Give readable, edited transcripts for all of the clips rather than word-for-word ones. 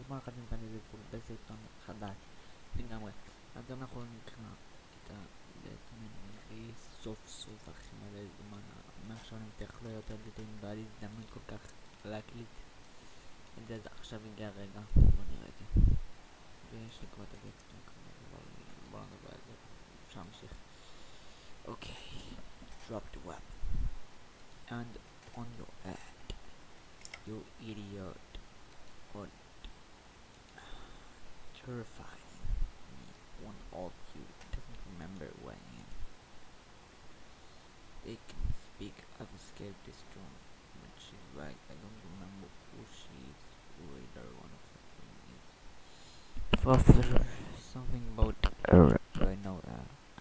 אז בואו נחדש את הדיבור בסרטון חדש לגמרי. אז אנחנו נקרא את הבטמן סוף סוף אחרי מלא זמן. מעכשיו אני מבטיח לא יותר לתת לי הזדמנות כל כך להקליט את זה, אז עכשיו הגיע הרגע. בואו נראה את זה. ויש לי כבר את הטקסטים כמובן, אבל בואו נדבר על זה. אפשר להמשיך. אוקיי. Drop the weapon and on your head, you idiot. Or terrifying me. One of you doesn't remember when they can speak. I've escaped this storm. But she's right, I don't remember who she is. Either one of them is. For something about her,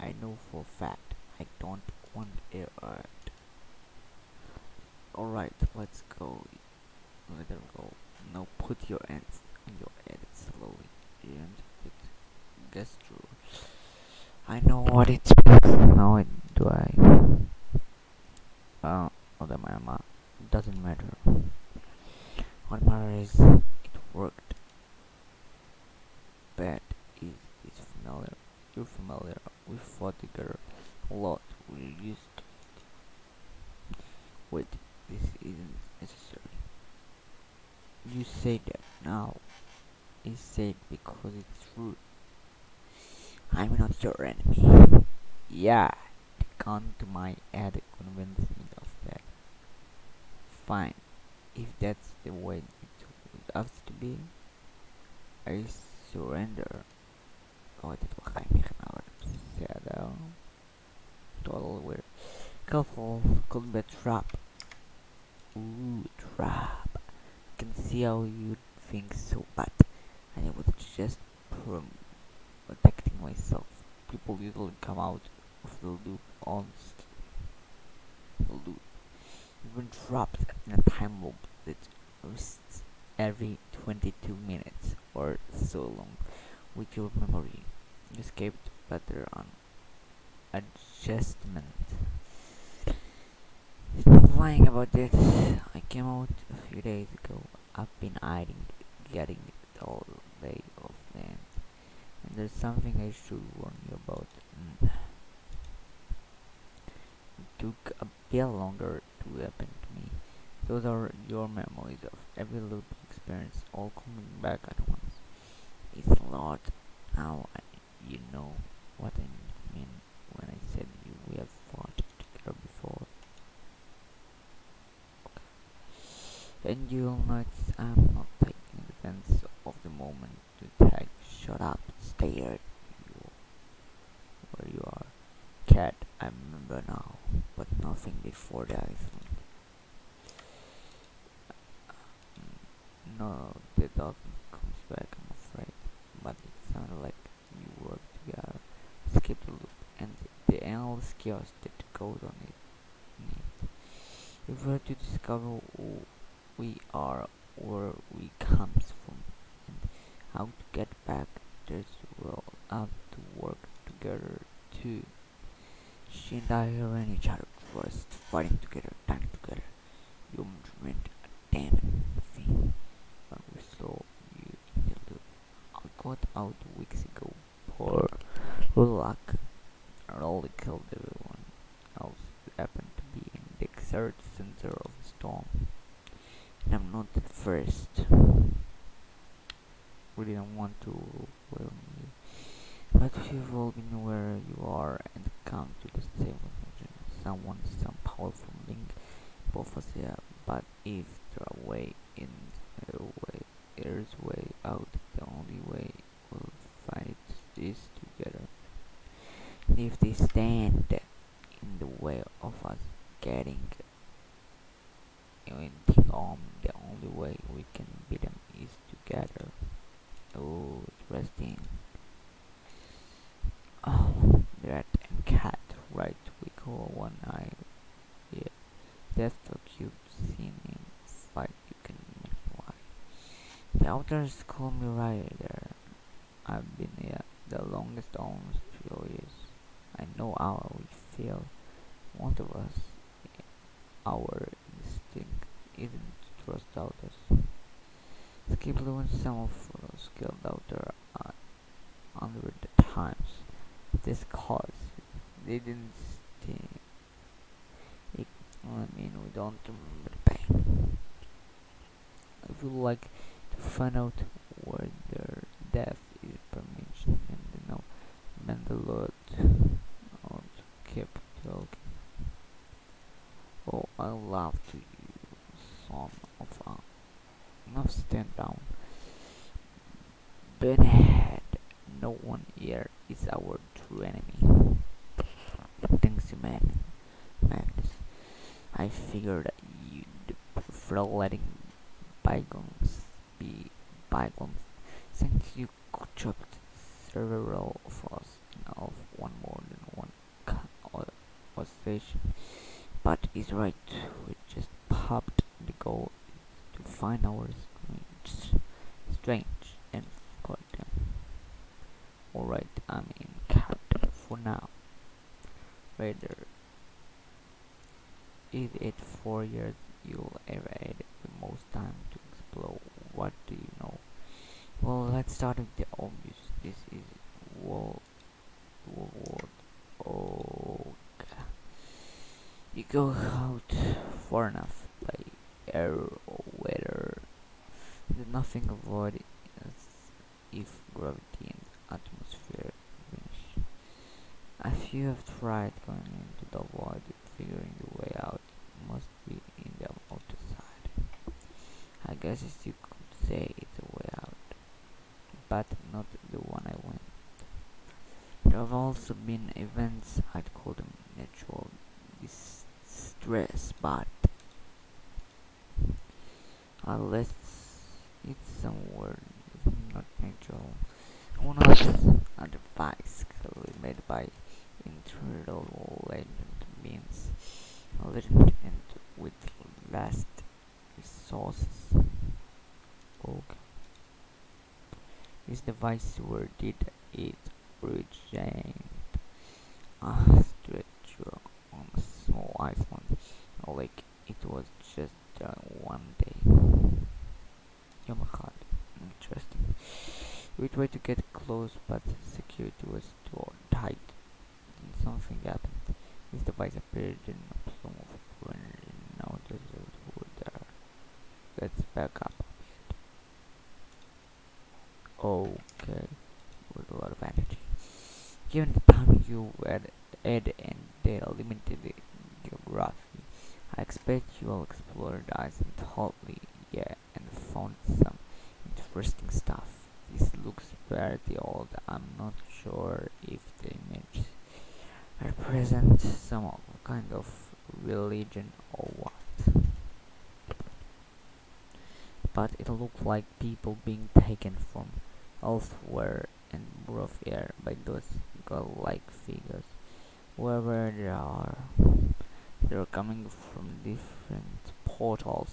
I know for a fact. I don't want her. Alright, let's go. Let her go. Now put your hands on your head slowly. And it gets through. I know what it's now. Do I? Other mama. Doesn't matter. What matters is it worked. Bad is familiar. You're familiar. We fought together a lot. We used to. Wait, this isn't necessary. You say that now. I say it because it's true. I'm not your enemy. Yeah, the gun to my head convinced me of that. Fine, if that's the way it would have to be, I surrender. قاعدة בחיים אבל בסדר. Total weird. Careful, could be a trap. Ooh, trap. I can see how you'd think so, but I was just protecting myself. People usually come out of the loop honestly. The loop. You've been trapped in a time loop that rests every 22 minutes or so long with your memory. You escaped better on adjustment. There's no lying about this. I came out a few days ago. I've been hiding, getting it all day of them. And there's something I should warn you about. It took a bit longer to happen to me. Those are your memories of every little experience all coming back at once. It's a lot. Now you know what I mean when I said we have fought together before. And you'll notice I'm not taking advantage of the moment to tag. Shut up, stay here. Where you are. Cat, I remember now, but nothing before the Iceland. No, the dog comes back, I'm afraid. But it sounded like you work together. Skip the loop, and the endless chaos that goes on it. If we're to discover who we are, where we comes from, and how to get back, we'll have to work together too. She and I are in each other first, fighting together, dying together. You meant a damn thing when we saw you in the loop. I got out weeks ago. Poor luck. I only killed everyone else who happened to be in the exact center of the storm. And I'm not the first. We didn't want to overwhelm you. But if you've all been where you are and come to the same conclusion, some powerful link both us here. But if there are way in, there's way out. The only way we'll find it is together. And if they stand in the way of us getting anything on, the only way we can beat them is together. Oh, interesting. Oh, rat and cat, right? We call one eye. Yeah, that's so cute. Seeing him fight, you can imagine why. The others call me right there. I've been here the longest, almost 3 years. I know how we feel. One of us, our instinct isn't to trust others. Skip when some of us killed out there 100 times. This cause they didn't stay. It, we don't remember the pain. If you like to find out whether death is permission and bend the Lord out, keep talking. Oh, I love to use some of now stand down. Bedhead, no one here is our true enemy. Thanks, man. Magnus. I figured you'd prefer letting bygones be bygones, since you chopped several of us of one more than one station. But he's right, we just popped the goal to find our strange and goddamn. Alright, I'm in character for now. Rather, is it 4 years you'll ever had the most time to explore? What do you know? Well, let's start with the obvious. This is World War. Oh, you go out far enough by air or weather. There's nothing avoid if gravity and atmosphere vanish. If you have tried going into the void, figuring the way out must be in the outer side. I guess you could say it's a way out, but not the one I went. There have also been events I'd call them natural distress, but unless it's somewhere not natural. One of a device clearly made by internal legend means a legend and with vast resources. Okay. This device where did it originate? A stretcher on a small island, like it was just one day. Oh my god, interesting. We tried to get close, but security was too tight, and something happened. This device appeared in a plume of burn, and now there's a wood there. Let's back up a bit. Okay, with a lot of energy. Given the time you had Ed and the limited geography, I expect you'll explore the island thoroughly, yeah, and found some interesting stuff. This looks pretty old. I'm not sure if the images represent some kind of religion or what, but it looked like people being taken from elsewhere and brought here by those god-like figures. Wherever they are, they're coming from different portals,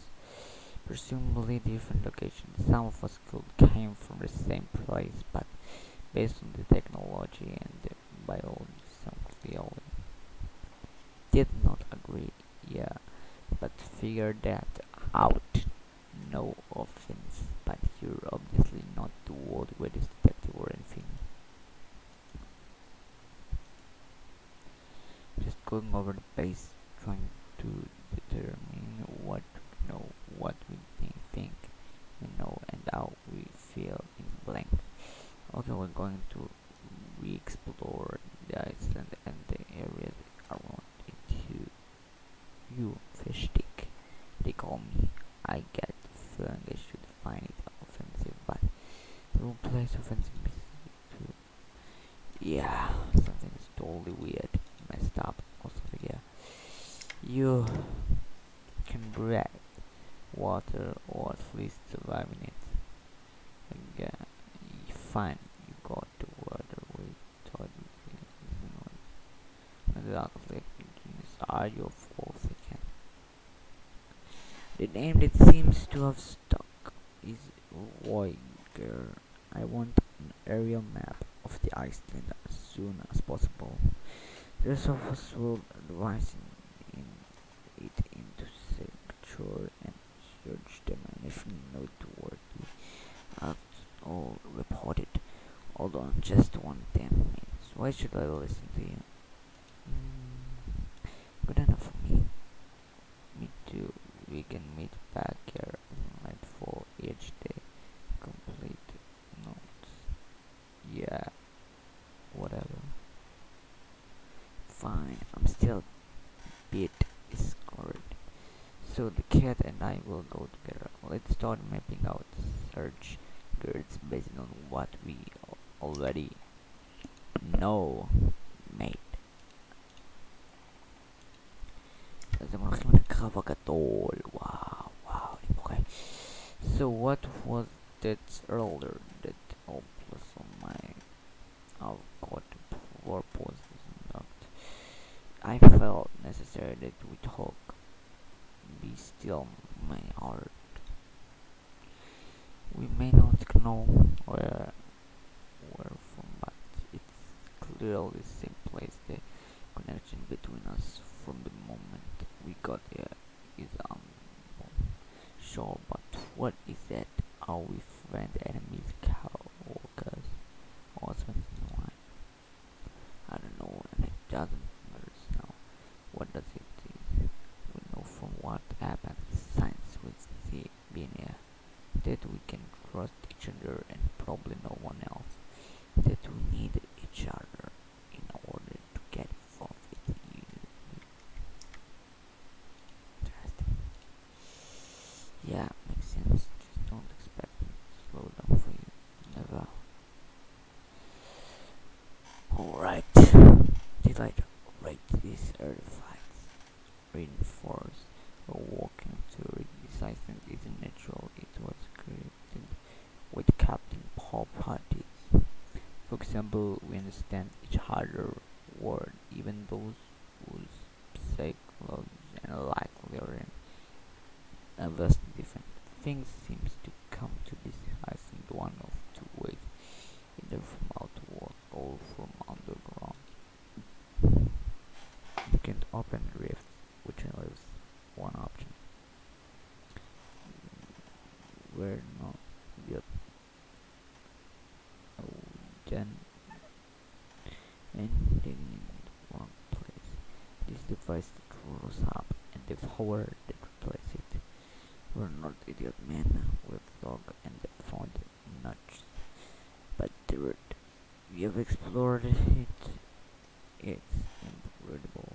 presumably different locations. Some of us could came from the same place, but based on the technology and the biology, some clearly did not agree. Yeah, but figure that out. No offense, but you're obviously not the world's greatest detective or anything. Just going over the base, trying to determine what we know, what we think we know, and how we feel in blank. Okay, we're going to re-explore the island and the areas around it. You fish stick, they call me. I get the feeling I should find it offensive, but the whole place offensive too. Yeah, something is totally weird, messed up. Also, yeah, you can breathe water or at least survive in it. Like, fine, you got the water. We thought exactly. Are you of course again? The name that seems to have stuck is Voyager. I want an aerial map of the Iceland as soon as possible. The rest of us will advise in it into sector and search them and if noteworthy. or report it. Hold on, just one damn minute. Why should I listen to you? Good enough for me. Me too. We can meet back here at 4 each day. Complete notes. Yeah, whatever. Fine, I'm still a bit discouraged. So the cat and I will go together. Let's start mapping out search grids based on what we already know, mate. אז הם הולכים לקרב הגדול. וואו, וואו, אני בוכה. So what was that earlier that all plus on my I've got purpose not. I felt necessary that we talk. Be still, my heart. We may not know where from, but it's clearly the same place. The connection between us from the moment we got here is sure, but what is that? Are we friends, enemies, co-workers, husbands and wives? I don't know, and it doesn't matter now. What does it is? We know from what happened, science with the being here, that we can trust each other and probably no one else, that we need each other in order to get involved with you. Interesting. Yeah, makes sense. Just don't expect me to slow down for you. Never. Alright. Did I rate these artifacts? Reinforce or walking to resistance is natural. It was created with Captain Paul parties. For example, we understand each other word, even those whose psychology and likely are vastly different. Things seems to come to this house in one of two ways, either from outward or from underground. You can open rifts, which leaves one option. We're not yet done and digging in the wrong place. This device that rolls up and the power that replaces it. We're not idiot men. We've dug and found nuts. But the root, we have explored it. It's incredible.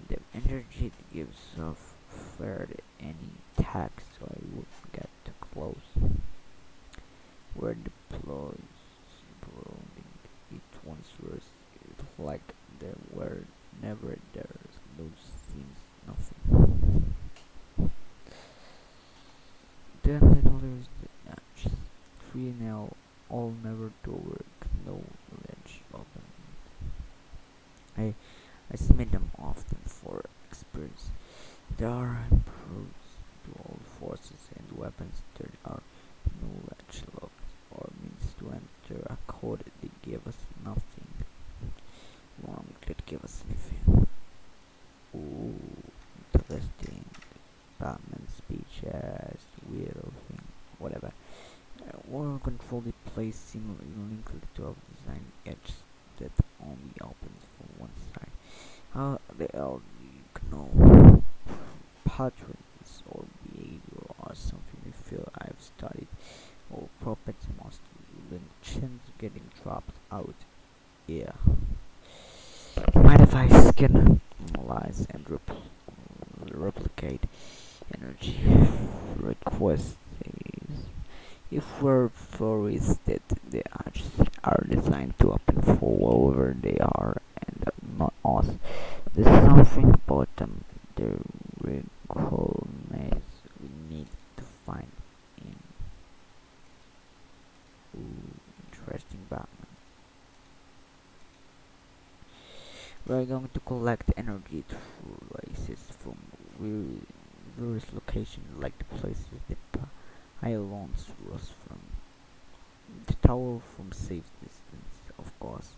The energy it gives off fared any attack, so I wouldn't get too close. We're deployed surrounding it once was like there were never there. Those seems nothing. Then it leaves the notch. 3 now, all never to work, no ledge open. I submit them often for experience. There are improvements to all forces and weapons. There are no ledge locks or means to enter a code. They give us nothing. One that give us anything. Ooh, interesting. Batman speeches, weird thing, whatever. While control the place seemingly linked to a design edge that only opens from one side. How the hell do you know patterns or behavior or something I feel I've studied or prophets must link chins getting dropped out? Yeah. My device can analyze and replicate energy requests if we're worries that the arches are designed to open for whoever they are and not us. There's something about them, the recallness we need to find in interesting Batman. We're going to collect energy through races from various locations like the places the pylons rose from. The tower from safe distance, of course.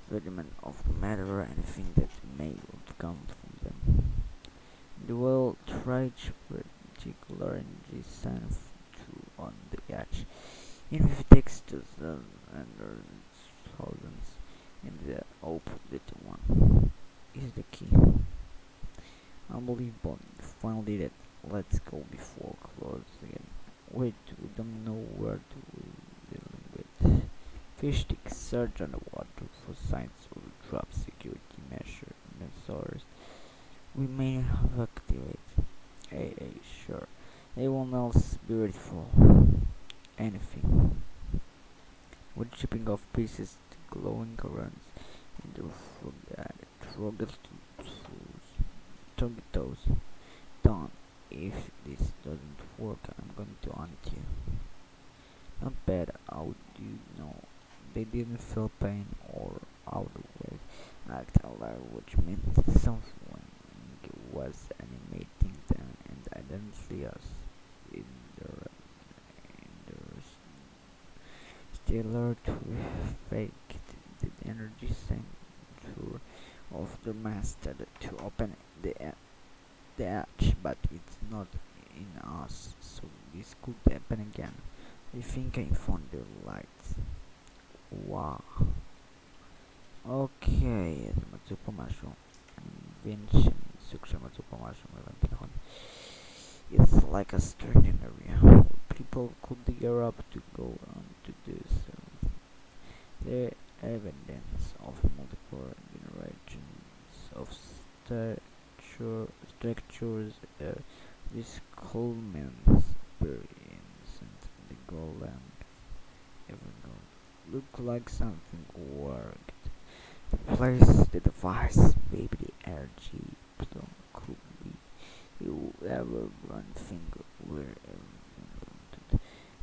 Fragment of the matter, anything that may have come from them. The well tried particular energy sent through on the edge. Even if it takes to them and there's thousands, and the opposite one is the key. Unbelievable. Finally did it. Let's go before close again. Wait, we don't know where to dealing with. Fish stick search underwater for signs of drop security measures. We may have activated. Hey, sure. Anyone else be ready for anything? We're chipping off pieces to glowing currents in the target those. Done. If this doesn't work, I'm going to hunt you. Not bad. How do you know? They didn't feel pain or otherwise act alive, which means someone was animating them and identify us in their stellar to fake the energy center of the master to open the edge, but it's not in us, so this could happen again. I think I found the lights. Wow. Okay, אז מצאו פה משהו. אני מבין סוג שמצאו פה משהו, הבנתי נכון. It's like a stringent area. People could gear up to go on to do so. The evidence of multiple generations of structures, this Coleman's experience and the golem even look like something worked. The place, the device, maybe the energy plum could be whoever one finger wherever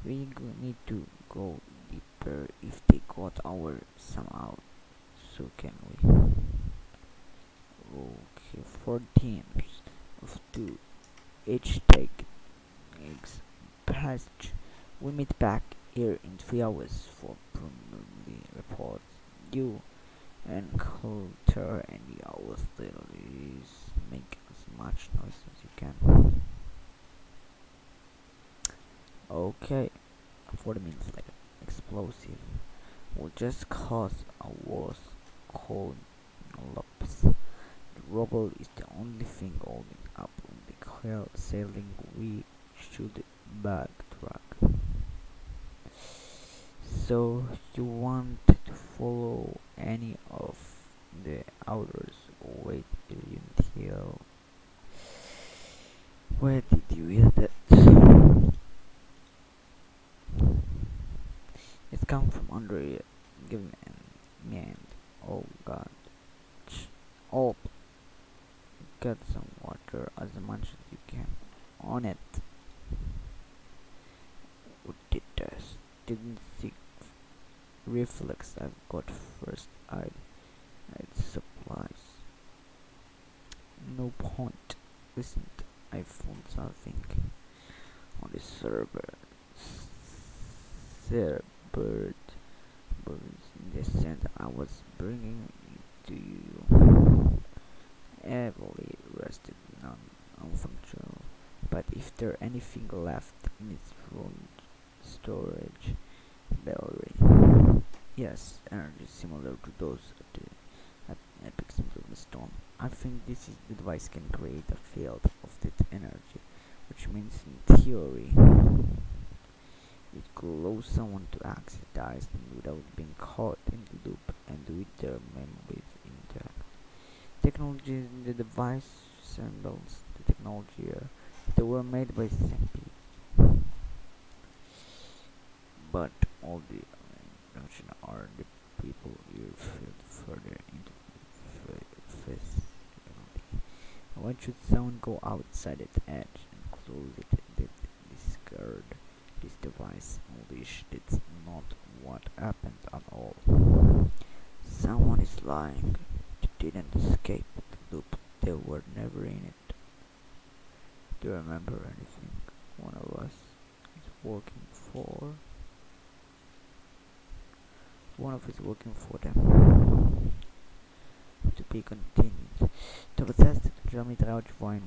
we need to go deeper if they got our somehow. So can we? Okay, 4 teams of 2 each take eggs passage. We meet back here in 3 hours for preliminary reports. You and Coulter and the hours still is make as much noise as you can. Okay, 40 minutes later, explosive will just cause a worse collapse. The rubble is the only thing holding up the sailing. We should backtrack. So you want to follow any of the outers? Wait until. Where did you hear that? It's come from under here. Give me hand. Oh god. Oh, get some water as much as you can on it. What did this? Didn't see reflex. I've got first aid supplies. No point. Listen, I found something on the birds in the center. I was bringing it to you. Heavily rested, non-functional. But if there anything left in its front storage battery, yes, energy similar to those at epicenter of the storm. I think this is the device can create a field of that energy, which means in theory it could allow someone to access the Iceland without being caught in the loop and with their memories intact. Technology in the device resembles the technology that were made by same people, but all the invention are the people you feel further into facility. Why should someone go outside its edge and close it? That discard this device unleashed. It's not what happened at all. Someone is lying. They didn't escape the loop. They were never in it. Do you remember anything? One of us is working for. One of us is working for them. To be continued. טוב, אז זה היה, נתראה עוד שבועיים.